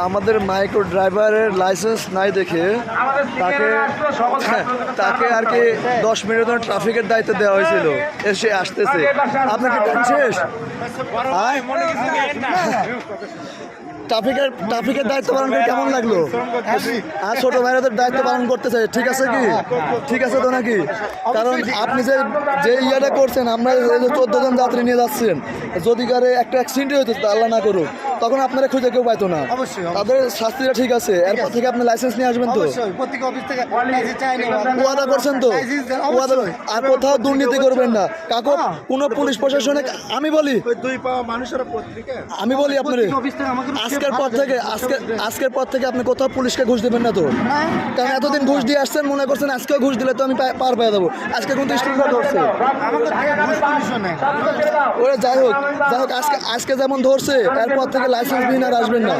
আমাদের মাইক্রো ড্রাইভারের লাইসেন্স নাই দেখে তাকে তাকে আর কি 10 মিনিটের জন্য ট্রাফিকের দায়িত্ব দেওয়া হয়েছিল। এসে আসতেছে আপনাকে টাইম শেষ। ট্রাফিকের দায়িত্ব পালন করে কেমন লাগলো? আর ছোট ভাইরাদের দায়িত্ব পালন করতেছে, ঠিক আছে কি? ঠিক আছে তো নাকি? কারণ আপনি যে ইয়েটা করছেন, আমরা 14 জন যাত্রী নিয়ে যাচ্ছেন, যদি কারে একটা অ্যাক্সিডেন্ট হইতো আল্লাহ না করুক, তখন আপনারা খুঁজে কেউ পাইতো না। তাদের শাস্তিটা ঠিক আছে। এরপর থেকে আপনি লাইসেন্স নিয়ে আসবেন তো, ওয়াদা করছেন তো, আর কোথাও দুর্নীতি করবেন না কাকু। কোনো পুলিশ প্রশাসনে আমি বলি আপনার আজকের পর থেকে আপনি কোথাও পুলিশকে ঘুষ দেবেন না তো। কারণ এতদিন ঘুষ দিয়ে আসছেন, মনে করছেন আজকেও ঘুষ দিলে তো আমি পার পেয়ে যাবো। আজকে কিন্তু স্টুডেন্টরা ধরছে, ওরা যাই হোক আজকে যেমন ধরছে, এরপর থেকে লাইসেন্স বিহীন আর আসবেন না।